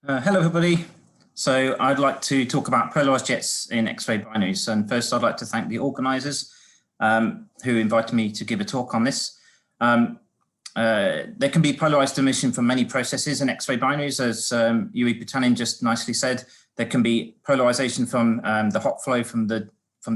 Hello, everybody. So I'd like to talk about polarized jets in X-ray binaries. And first, I'd like to thank the organizers who invited me to give a talk on this. There can be polarized emission from many processes in X-ray binaries. As Yuri Putanin just nicely said, there can be polarization from the hot flow from the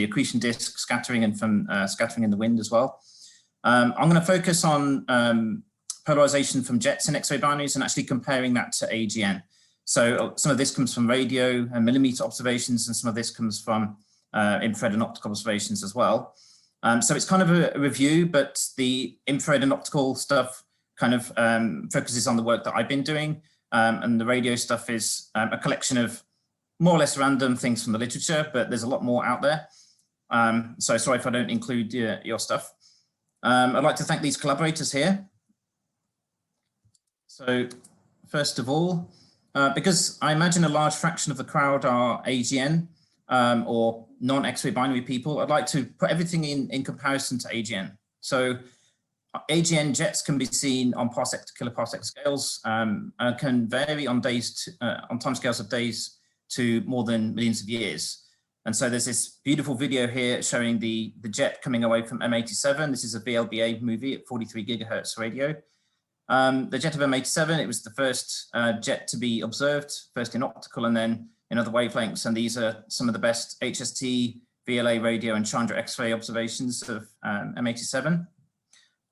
accretion disk scattering and from scattering in the wind as well. I'm going to focus on polarization from jets in X-ray binaries and actually comparing that to AGN. So some of this comes from radio and millimeter observations, and some of this comes from infrared and optical observations as well. So it's kind of a review, but the infrared and optical stuff kind of focuses on the work that I've been doing, and the radio stuff is a collection of more or less random things from the literature, but there's a lot more out there. So sorry if I don't include your stuff. I'd like to thank these collaborators here. So first of all, because I imagine a large fraction of the crowd are AGN or non-X-ray binary people, I'd like to put everything in comparison to AGN. So AGN jets can be seen on parsec to kiloparsec scales and can vary on time scales of days to more than millions of years. And so there's this beautiful video here showing the jet coming away from M87. This is a VLBA movie at 43 gigahertz radio. The jet of M87, it was the first jet to be observed, first in optical and then in other wavelengths. And these are some of the best HST, VLA radio and Chandra X-ray observations of M87.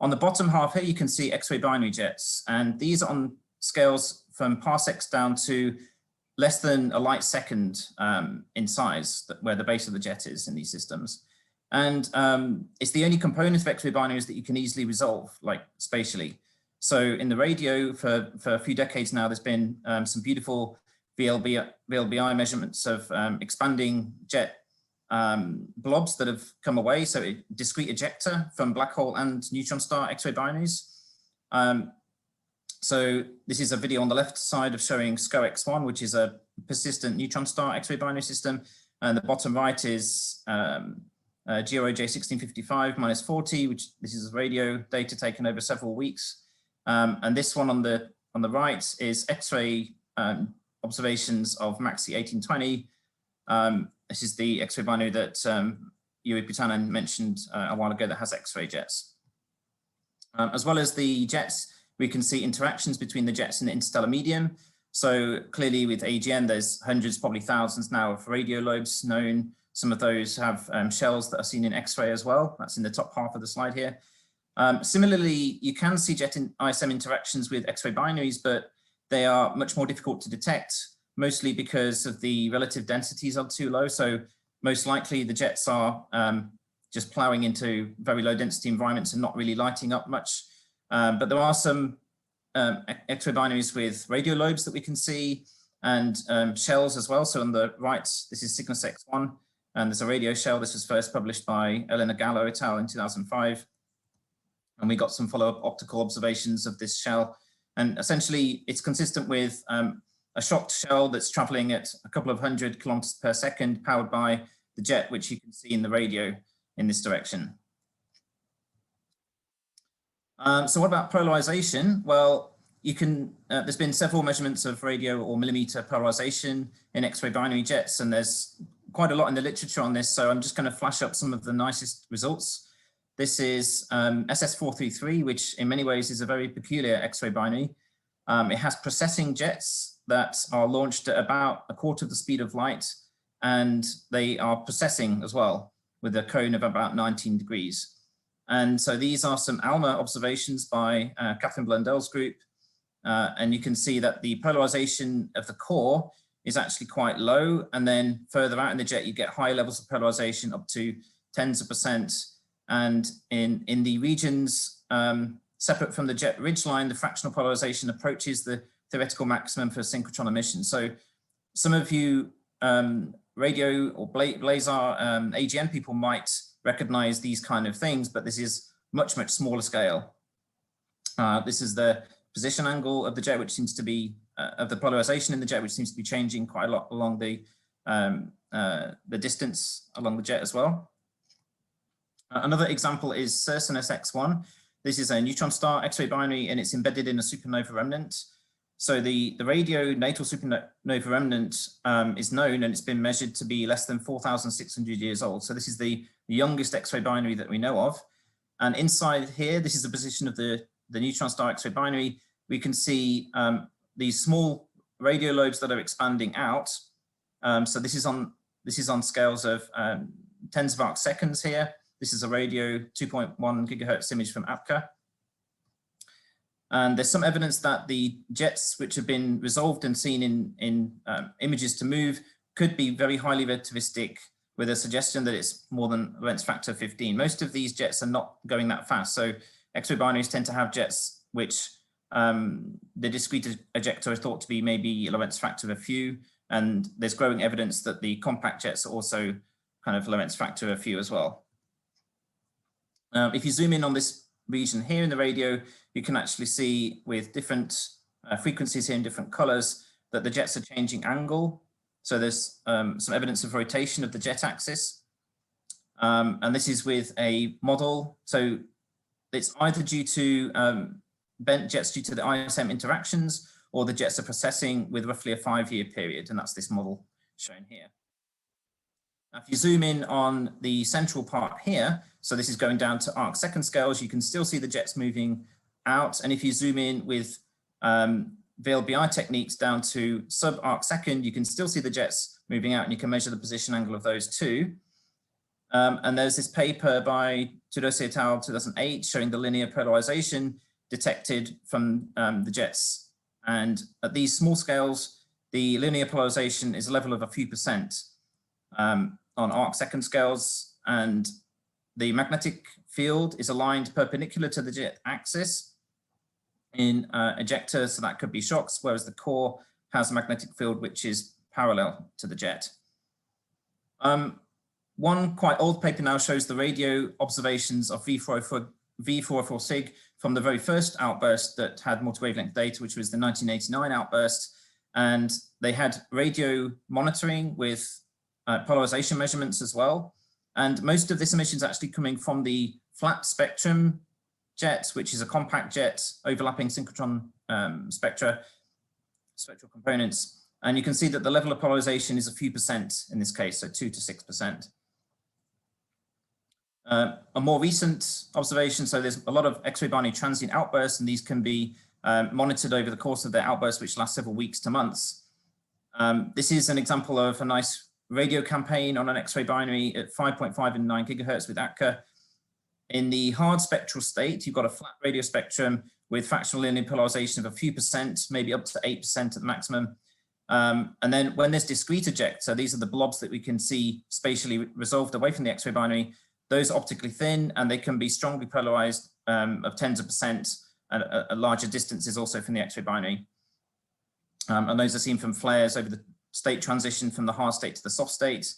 On the bottom half here, you can see X-ray binary jets. And these are on scales from parsecs down to less than a light second in size, where the base of the jet is in these systems. And it's the only component of X-ray binaries that you can easily resolve, like spatially. So in the radio, for a few decades now, there's been some beautiful VLBI measurements of expanding jet blobs that have come away. So a discrete ejector from black hole and neutron star X-ray binaries. So this is a video on the left side of showing SCO-X1, which is a persistent neutron star X-ray binary system. And the bottom right is GROJ1655 minus 40, which this is radio data taken over several weeks. And this one on the right is X-ray observations of MAXI 1820. This is the X-ray binary that Yuri Putanin mentioned a while ago that has X-ray jets. As well as the jets, we can see interactions between the jets and the interstellar medium. So clearly with AGN, there's hundreds, probably thousands now of radio lobes known. Some of those have shells that are seen in X-ray as well. That's in the top half of the slide here. Similarly, you can see jet ISM interactions with X-ray binaries, but they are much more difficult to detect, mostly because of the relative densities are too low. So most likely the jets are just plowing into very low density environments and not really lighting up much. But there are some X-ray binaries with radio lobes that we can see and shells as well. So on the right, this is Cygnus X1, and there's a radio shell. This was first published by Elena Gallo et al. In 2005. And we got some follow-up optical observations of this shell. And essentially, it's consistent with a shocked shell that's traveling at a couple of 100 kilometers per second, powered by the jet, which you can see in the radio in this direction. So what about polarization? Well, you can, there's been several measurements of radio or millimeter polarization in X-ray binary jets, and there's quite a lot in the literature on this. So I'm just going to flash up some of the nicest results. This is SS433, which in many ways is a very peculiar X-ray binary. It has processing jets that are launched at about a quarter of the speed of light, and they are processing as well with a cone of about 19 degrees. And so these are some ALMA observations by Catherine Blundell's group. And you can see that the polarization of the core is actually quite low. And then further out in the jet, you get high levels of polarization up to tens of percent. And in the regions separate from the jet ridgeline, the fractional polarization approaches the theoretical maximum for synchrotron emission. So some of you radio or blazar AGN people might recognize these kind of things, but this is much, much smaller scale. This is the position angle of the jet, which seems to be, of the polarization in the jet, which seems to be changing quite a lot along the distance along the jet as well. Another example is Circinus X1. This is a neutron star X-ray binary, and it's embedded in a supernova remnant. So the radio natal supernova remnant is known, and it's been measured to be less than 4,600 years old. So this is the youngest X-ray binary that we know of. And inside here, this is the position of the neutron star X-ray binary. We can see these small radio lobes that are expanding out. So this is on scales of tens of arc seconds here. This is a radio 2.1 gigahertz image from APCA. And there's some evidence that the jets which have been resolved and seen in images to move could be very highly relativistic, with a suggestion that it's more than Lorentz factor 15. Most of these jets are not going that fast. So X-ray binaries tend to have jets which the discrete ejector is thought to be maybe a Lorentz factor of a few. And there's growing evidence that the compact jets are also kind of Lorentz factor of a few as well. If you zoom in on this region here in the radio, you can actually see with different frequencies here in different colors that the jets are changing angle. So there's some evidence of rotation of the jet axis. And this is with a model. So it's either due to bent jets due to the ISM interactions, or the jets are processing with roughly a 5-year period. And that's this model shown here. Now, if you zoom in on the central part here, so this is going down to arc second scales, you can still see the jets moving out. And if you zoom in with VLBI techniques down to sub-arc second, you can still see the jets moving out, and you can measure the position angle of those too. And there's this paper by Tudose et al. 2008 showing the linear polarization detected from the jets. And at these small scales, the linear polarization is a level of a few percent on arc second scales, and the magnetic field is aligned perpendicular to the jet axis in ejector, so that could be shocks, whereas the core has a magnetic field which is parallel to the jet. One quite old paper now shows the radio observations of V404 SIG from the very first outburst that had multi-wavelength data, which was the 1989 outburst. And they had radio monitoring with polarization measurements as well. And most of this emission is actually coming from the flat spectrum jet, which is a compact jet overlapping synchrotron spectral components. And you can see that the level of polarization is a few percent in this case, so 2 to 6%. A more recent observation, so there's a lot of X-ray binary transient outbursts, and these can be monitored over the course of their outbursts, which last several weeks to months. This is an example of a nice radio campaign on an X-ray binary at 5.5 and 9 gigahertz with APCA. In the hard spectral state, you've got a flat radio spectrum with fractional linear polarization of a few percent, maybe up to 8% at the maximum. And then when there's discrete ejector, these are the blobs that we can see spatially resolved away from the X-ray binary. Those are optically thin, and they can be strongly polarized of tens of percent at larger distances also from the X-ray binary. And those are seen from flares over the state transition from the hard state to the soft state.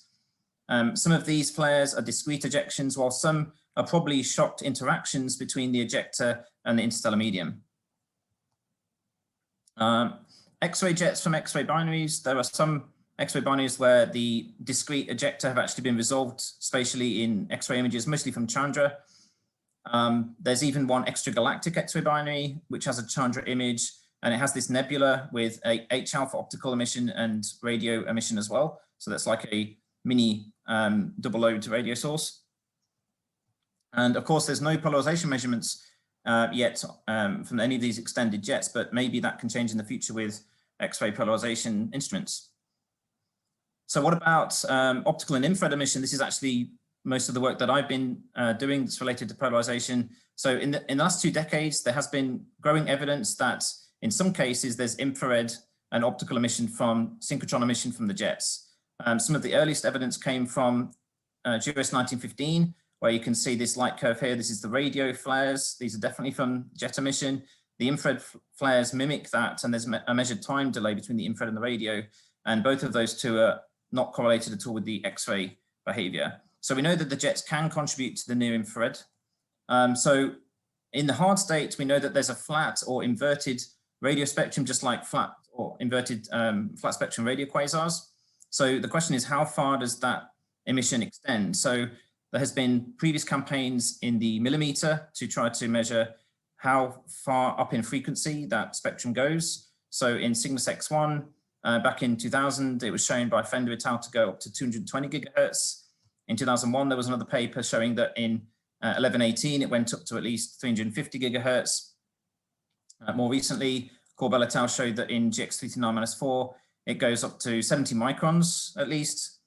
Some of these flares are discrete ejections, while some are probably shocked interactions between the ejector and the interstellar medium. X-ray jets from X-ray binaries. There are some X-ray binaries where the discrete ejector have actually been resolved spatially in X-ray images, mostly from Chandra. There's even one extragalactic X-ray binary, which has a Chandra image, and it has this nebula with a H-alpha optical emission and radio emission as well. So that's like a mini double load radio source. And of course, there's no polarization measurements yet from any of these extended jets, but maybe that can change in the future with X-ray polarization instruments. So what about optical and infrared emission? This is actually most of the work that I've been doing that's related to polarization. So in the last 2 decades, there has been growing evidence that in some cases there's infrared and optical emission from synchrotron emission from the jets. Some of the earliest evidence came from GOS 1915, where you can see this light curve here. This is the radio flares. These are definitely from jet emission. The infrared flares mimic that, and there's a measured time delay between the infrared and the radio. And both of those two are not correlated at all with the X-ray behavior. So we know that the jets can contribute to the near infrared. So in the hard state, we know that there's a flat or inverted radio spectrum, just like flat or inverted flat spectrum radio quasars. So the question is, how far does that emission extend? So there has been previous campaigns in the millimeter to try to measure how far up in frequency that spectrum goes. So in Cygnus X1, back in 2000, it was shown by Fender et al. To go up to 220 gigahertz. In 2001, there was another paper showing that in 1118, it went up to at least 350 gigahertz. More recently, Corbell et al. Showed that in GX339-4, it goes up to 70 microns at least.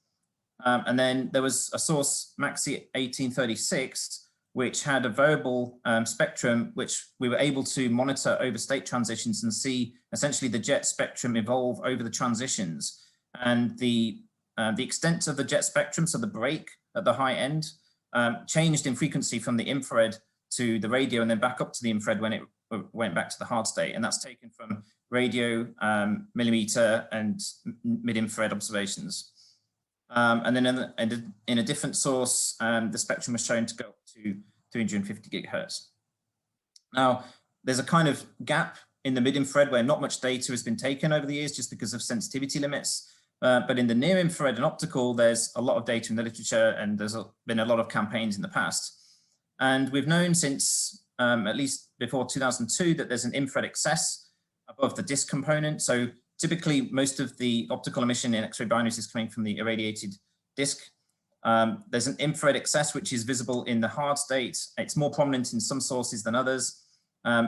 And then there was a source, Maxi 1836, which had a variable spectrum, which we were able to monitor over state transitions and see essentially the jet spectrum evolve over the transitions. And the extent of the jet spectrum, so the break at the high end, changed in frequency from the infrared to the radio and then back up to the infrared when it went back to the hard state. And that's taken from radio, millimeter, and mid-infrared observations. And then in a different source, the spectrum was shown to go up to 350 gigahertz. Now, there's a kind of gap in the mid-infrared where not much data has been taken over the years just because of sensitivity limits. But in the near-infrared and optical, there's a lot of data in the literature, and there's been a lot of campaigns in the past. And we've known since at least before 2002 that there's an infrared excess above the disk component. So typically, most of the optical emission in X-ray binaries is coming from the irradiated disk. There's an infrared excess, which is visible in the hard state. It's more prominent in some sources than others.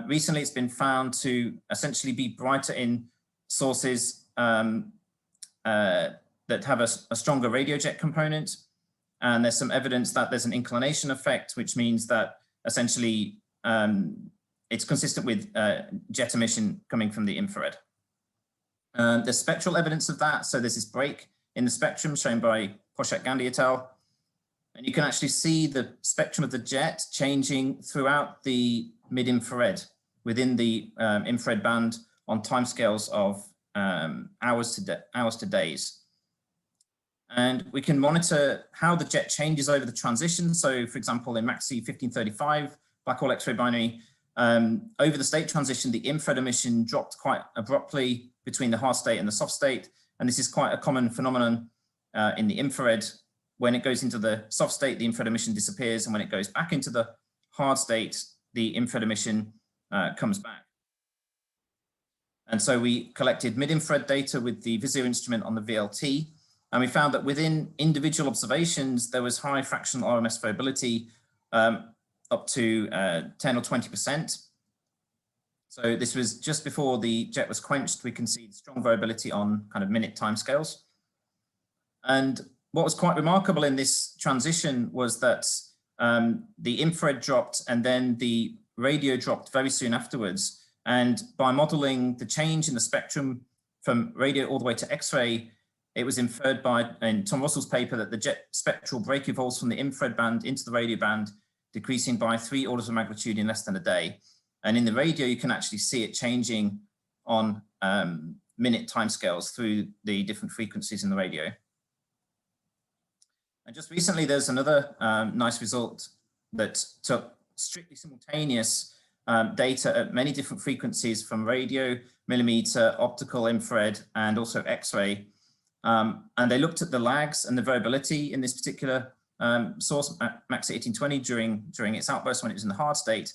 Recently, it's been found to essentially be brighter in sources that have a stronger radio jet component. And there's some evidence that there's an inclination effect, which means that essentially it's consistent with jet emission coming from the infrared. There's spectral evidence of that. So there's this break in the spectrum shown by Poshak Gandhi et al. And you can actually see the spectrum of the jet changing throughout the mid-infrared within the infrared band on timescales of hours to days. And we can monitor how the jet changes over the transition. So for example, in Maxi 1535, black hole X-ray binary, over the state transition, the infrared emission dropped quite abruptly between the hard state and the soft state. And this is quite a common phenomenon in the infrared. When it goes into the soft state, the infrared emission disappears. And when it goes back into the hard state, the infrared emission comes back. And so we collected mid-infrared data with the Vizier instrument on the VLT. And we found that within individual observations, there was high fractional RMS variability, up to 10 or 20%. So this was just before the jet was quenched. We can see strong variability on kind of minute timescales. And what was quite remarkable in this transition was that the infrared dropped and then the radio dropped very soon afterwards. And by modeling the change in the spectrum from radio all the way to X-ray, it was inferred in Tom Russell's paper that the jet spectral break evolves from the infrared band into the radio band, decreasing by 3 orders of magnitude in less than a day. And in the radio, you can actually see it changing on minute timescales through the different frequencies in the radio. And just recently, there's another nice result that took strictly simultaneous data at many different frequencies from radio, millimeter, optical, infrared, and also X-ray. And they looked at the lags and the variability in this particular source, Maxi 1820, during its outburst when it was in the hard state.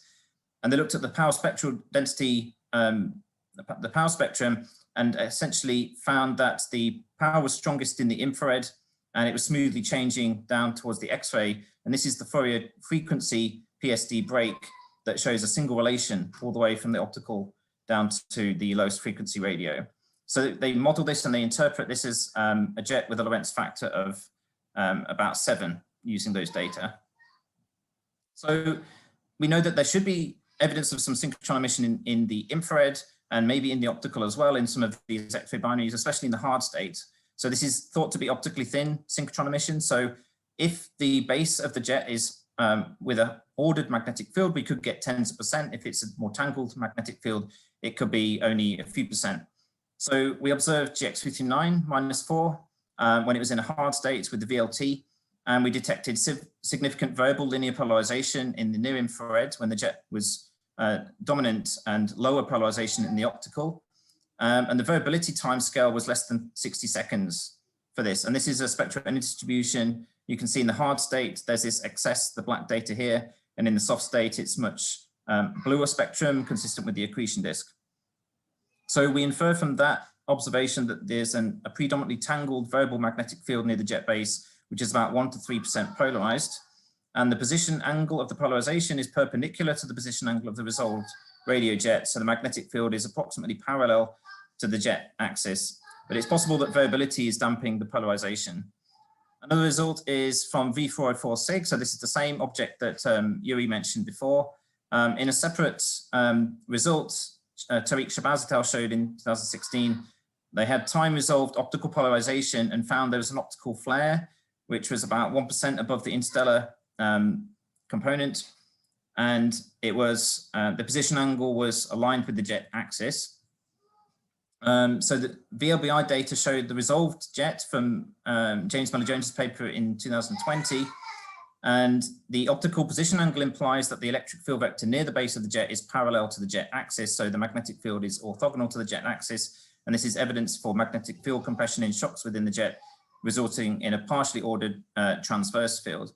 And they looked at the power spectral density, the power spectrum, and essentially found that the power was strongest in the infrared, and it was smoothly changing down towards the X-ray. And this is the Fourier frequency PSD break that shows a single relation all the way from the optical down to the lowest frequency radio. So they model this and they interpret this as a jet with a Lorentz factor of about 7 using those data. So we know that there should be evidence of some synchrotron emission in the infrared and maybe in the optical as well in some of these X-ray binaries, especially in the hard state. So this is thought to be optically thin synchrotron emission. So if the base of the jet is with an ordered magnetic field, we could get tens of percent. If it's a more tangled magnetic field, it could be only a few percent. So we observed GX59 -4 when it was in a hard state with the VLT, and we detected significant variable linear polarization in the near infrared when the jet was dominant and lower polarization in the optical. And the variability timescale was less than 60 seconds for this. And this is a spectral energy distribution. You can see in the hard state, there's this excess, the black data here, and in the soft state, it's much bluer spectrum consistent with the accretion disk. So we infer from that observation that there's a predominantly tangled variable magnetic field near the jet base, which is about 1 to 3% polarized. And the position angle of the polarization is perpendicular to the position angle of the resolved radio jet. So the magnetic field is approximately parallel to the jet axis, but it's possible that variability is damping the polarization. Another result is from V404 SIG. So this is the same object that Yuri mentioned before. In a separate result, Tariq Shabazz et al. Showed in 2016, they had time-resolved optical polarization and found there was an optical flare, which was about 1% above the interstellar component. And it was, the position angle was aligned with the jet axis. So the VLBI data showed the resolved jet from James Miller-Jones's paper in 2020. And the optical position angle implies that the electric field vector near the base of the jet is parallel to the jet axis. So the magnetic field is orthogonal to the jet axis. And this is evidence for magnetic field compression in shocks within the jet, resulting in a partially ordered transverse field.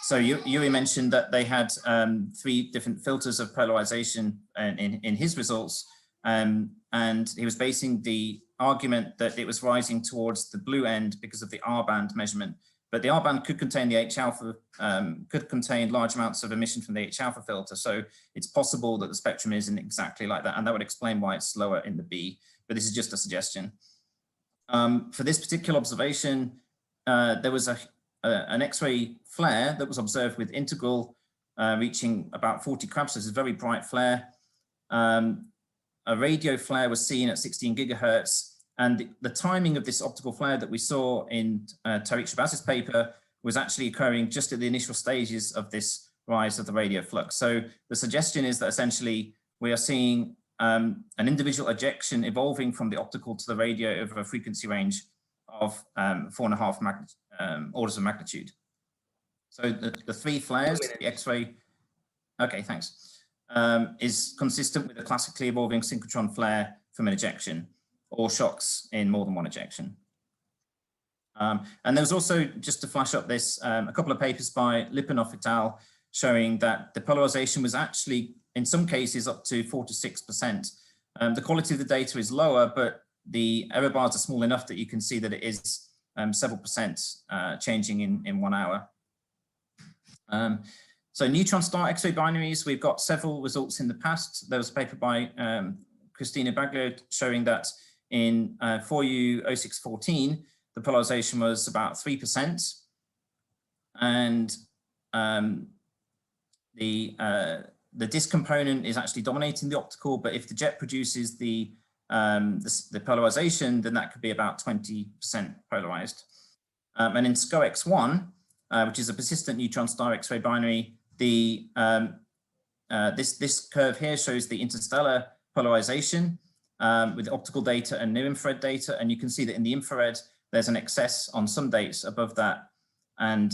So Yuri mentioned that they had 3 different filters of polarization in his results. And he was basing the argument that it was rising towards the blue end because of the R band measurement. But the R band could contain the H alpha, could contain large amounts of emission from the H alpha filter. So it's possible that the spectrum isn't exactly like that. And that would explain why it's slower in the B, but this is just a suggestion. For this particular observation, there was an X-ray flare that was observed with integral reaching about 40 Crabs. So it's a very bright flare. A radio flare was seen at 16 gigahertz. And the timing of this optical flare that we saw in Tariq Shabazz's paper was actually occurring just at the initial stages of this rise of the radio flux. So the suggestion is that essentially we are seeing an individual ejection evolving from the optical to the radio over a frequency range of 4.5 orders of magnitude. So the 3 flares, the X-ray, okay, thanks, is consistent with a classically evolving synchrotron flare from an ejection, or shocks in more than one ejection. And there was also, just to flash up this, a couple of papers by Lipanov et al. Showing that the polarization was actually, in some cases, up to 4 to 6%. The quality of the data is lower, but the error bars are small enough that you can see that it is several percent changing in 1 hour. So neutron star X-ray binaries, we've got several results in the past. There was a paper by Christina Baglio showing that in 4U 0614, the polarization was about 3%. And the disk component is actually dominating the optical, but if the jet produces the polarization, then that could be about 20% polarized. And in SCOX1, which is a persistent neutron star X-ray binary, this curve here shows the interstellar polarization with optical data and near-infrared data, and you can see that in the infrared, there's an excess on some dates above that. And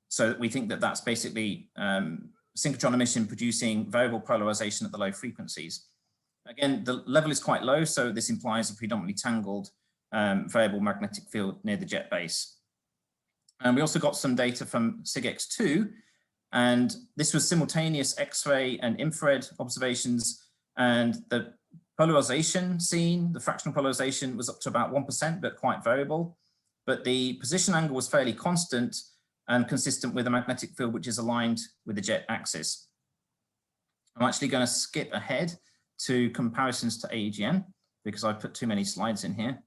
so we think that that's basically synchrotron emission producing variable polarization at the low frequencies. Again, the level is quite low, so this implies a predominantly tangled variable magnetic field near the jet base. And we also got some data from SIGX2, and this was simultaneous X-ray and infrared observations, and the polarization seen, the fractional polarization was up to about 1%, but quite variable. But the position angle was fairly constant and consistent with a magnetic field which is aligned with the jet axis. I'm actually going to skip ahead to comparisons to AGN because I've put too many slides in here,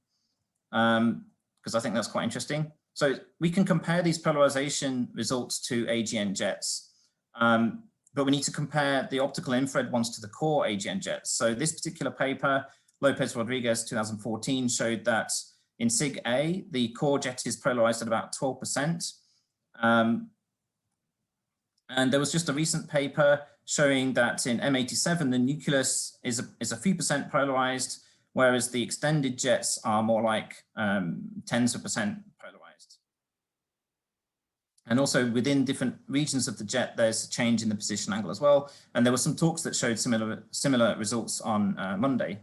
because I think that's quite interesting. So we can compare these polarization results to AGN jets, but we need to compare the optical infrared ones to the core AGN jets. So this particular paper, Lopez Rodriguez 2014, showed that in SIG-A, the core jet is polarized at about 12%. And there was just a recent paper showing that in M87, the nucleus is a few percent polarized, whereas the extended jets are more like tens of percent polarized. And also within different regions of the jet, there's a change in the position angle as well. And there were some talks that showed similar results on Monday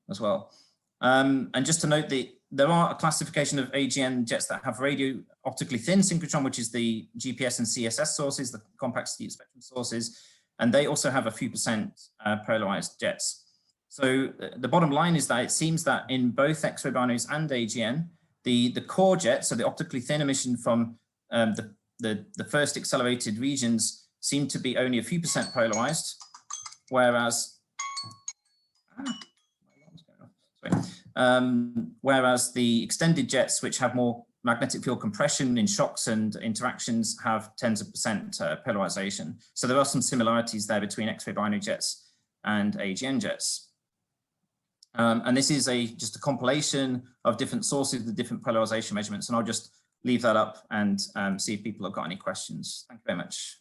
as well. And just to note, there are a classification of AGN jets that have radio optically thin synchrotron, which is the GPS and CSS sources, the compact spectrum sources, and they also have a few percent polarized jets. So the bottom line is that it seems that in both X-ray binaries and AGN, the core jet, so the optically thin emission from the first accelerated regions, seem to be only a few percent polarized, whereas whereas the extended jets, which have more magnetic field compression in shocks and interactions, have tens of percent polarization. So there are some similarities there between X-ray binary jets and AGN jets. And this is just a compilation of different sources with different polarization measurements. And I'll just leave that up and see if people have got any questions. Thank you very much.